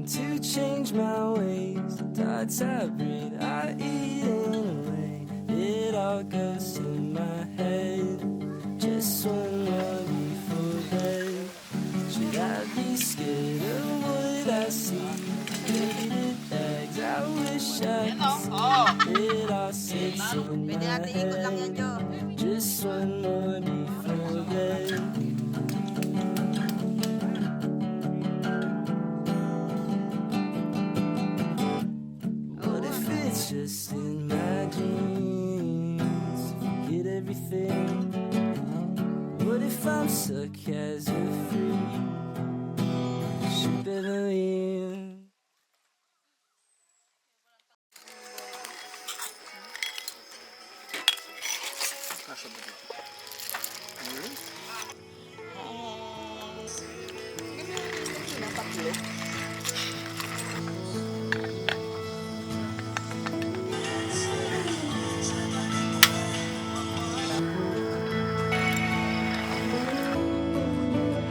to change my ways. Thoughts I breathe, I eat away. It all goes in my head. Just one more before bed. Should I be scared of what I see? Faded bags, I wish I could see. It all sits in my head. Just one more before bed. What if it's just in my dreams? Forget everything. What if I'm stuck as a freak? Should better leave.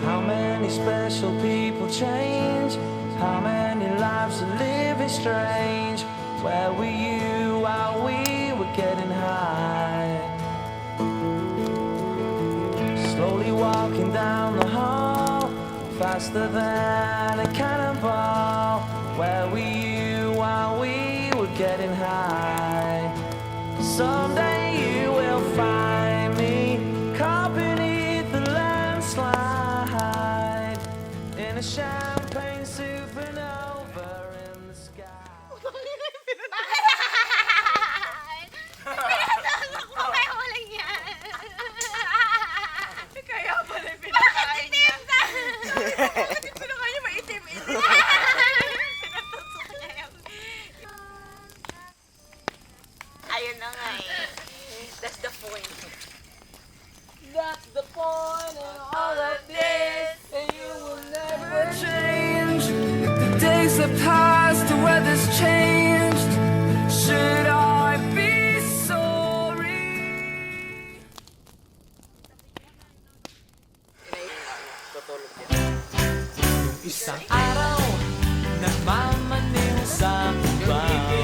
How many special people change? How many lives are living strange? Where were you while we were getting high? Slowly walking down the hall, faster than a cannonball. Where were you while we were getting high? Someday you will find me caught beneath the landslide in a champagne supernova in the sky. Pinatulog mo kayo walang yan. Kaya pala pinakain niya. Bakit pinakain niya maitim-itim? Pinatutok niya yung... Ayun na nga eh. That's the point. That's the point in all of this, and you will never change. The days have passed, the weather's changed. Should I be sorry? Isang araw, nagmamaniw sa babaw.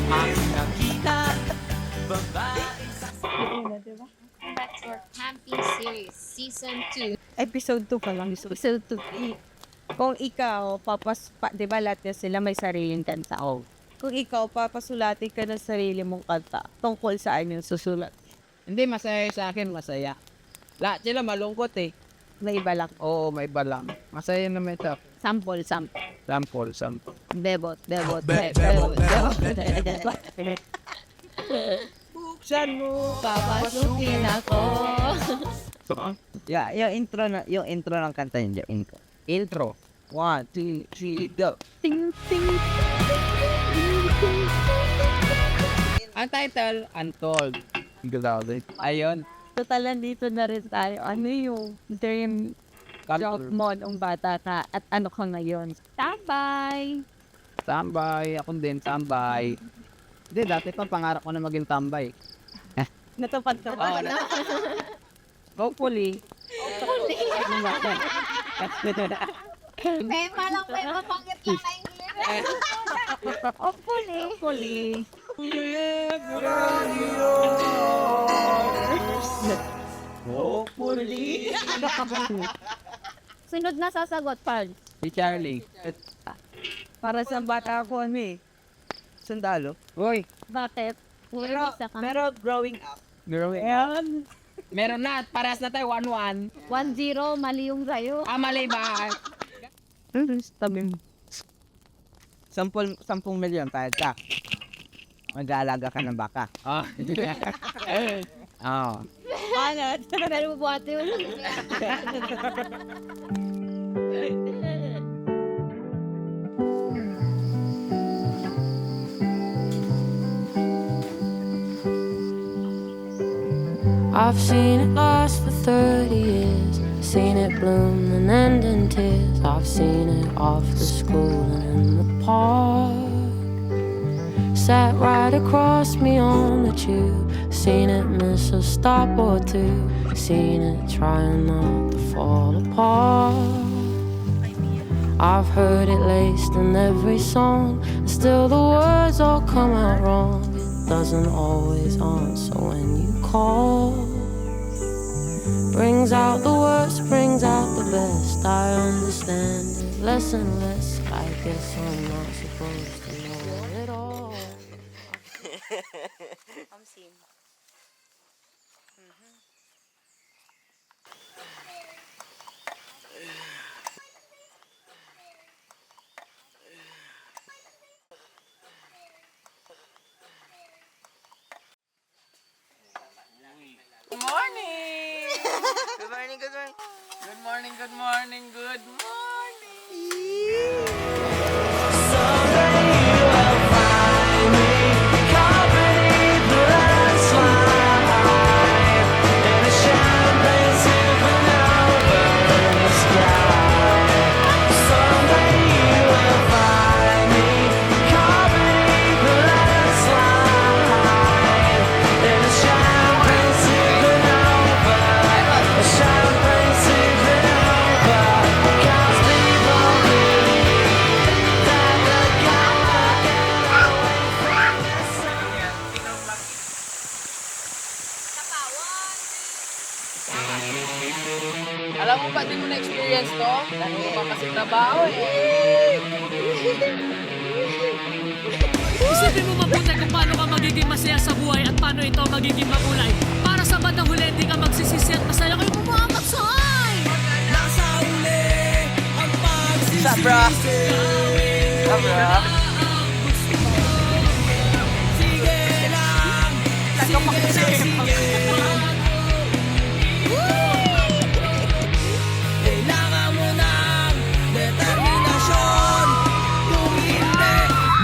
Ang nakita, babae. Back to our camping series, season 2. Episode 2 pa lang. Episode 2. Kung ikaw, di ba lahat na sila may sariling kanta? Oh. Kung ikaw, papasulatin ka ng sarili mong kanta, tungkol saan yung susulat? Hindi, masaya sa akin, masaya. Lahat sila malungkot eh. May iba lang. Oo, may iba lang. Masaya naman ito. Sample. Sample. Bebot. Buksan mo. Papasukin ako. Yeah, yung intro ng kanta niya. Intro. 1, 2, 3, go. Ting, ting. Ang title, Untold. Ayun. Total, nandito na rin tayo. Ano yung dream job mo nung bata ka at ano ka ngayon? Tambay! Tambay. Ako din, tambay. Hindi, dati pa pangarap ko na maging tambay. Natupad ka ba? Hopefully. May malang may mapangit lang na English. Hopefully. Hopefully. Sunod na sasagot, Pal. Si Charlie. Para sa bata ako, sundalo. Uy. Bakit? Pero growing up, Ayan. Meron na. Paras na tayo. 1-1. 1-0, mali yung sa'yo. Mali ba? Tabi mo. 10 milyon tayo ka. Mag-aalaga ka ng baka. Oh. Oh. Paano? Pero buwate yun. I've seen it last for 30 years, seen it bloom and end in tears. I've seen it after school and in the park. Sat right across me on the tube, seen it miss a stop or two, seen it trying not to fall apart. I've heard it laced in every song, and still the words all come out wrong. It doesn't always answer when you call. Brings out the worst, brings out the best. I understand it less and less. I guess I'm not supposed to know it all. Good morning! Good morning, good morning. Good morning, good morning, good morning! Someday you will find me caught beneath the landslide in a champagne supernova sky. Someday you will find me caught beneath the landslide in a champagne supernova, a champagne supernova. 'Cause people believe that the God get away from the sun. Alam mo ba, di mo na-experience to? Dahil mo pa kasi trabaho eh. Isipin mo mabuti kung paano ka magiging masaya sa buhay at paano ito magiging makulay. Para sa bandang huli, hindi ka magsisisi at masaya kayo mamamatay! Nasa uli ang pagsisisi. What's up, bro? What's up, bro? Sige lang, kailangan mo ng determinasyon. Kung hindi,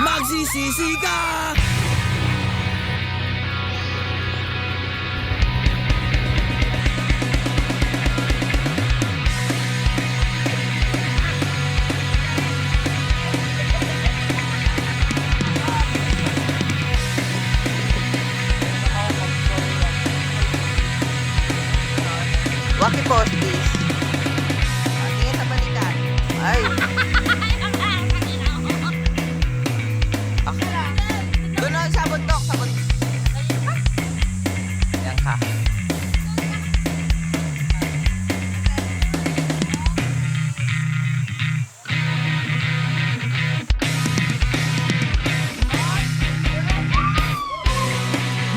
magsisisi ka. Waki postis. Tingin sa balikan. Ay. Okay. Doon na sa bundok, sa bundok. Yan ka.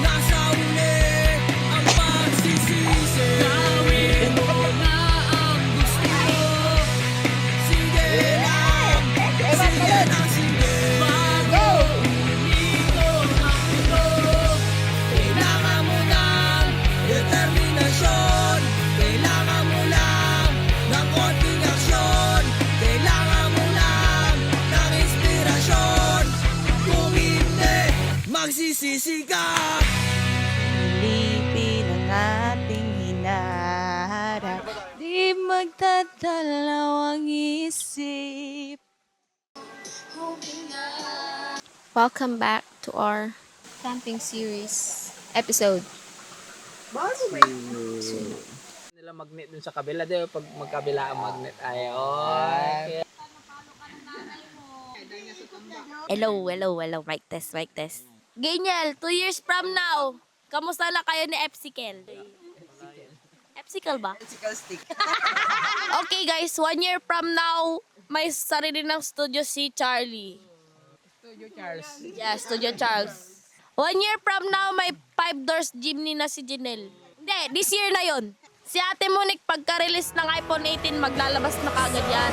Nasa uli ang pagsisisi. Gawin mo na ang gusto mo. Sige lang, sige lang, sige. Bago umiko ang mundo, kailangan mo ng determinasyon. Kailangan mo lang ng konting aksyon. Kailangan mo lang ng inspirasyon. Kung hindi, magsisisi ka. Pilipin ang ating hinaharap, di magdadalaw ang isip. Welcome back to our camping series episode. Nila magnet dun sa kabila, di ba? Pag magkabila ang magnet, ayon. Hello. Mic test. Geniel, 2 years from now, kamusta na kayo ni Epsikel? Epsikel ba? Physical stick. Okay guys, 1 year from now, may sarili ng studio si Charlie. Studio Charles. Yeah, Studio Charles. 1 year from now, may 5 doors Jimny na si Janelle. Hindi, this year na yon. Si Ate Monique, pagka-release ng iPhone 18, maglalabas na kagad yan.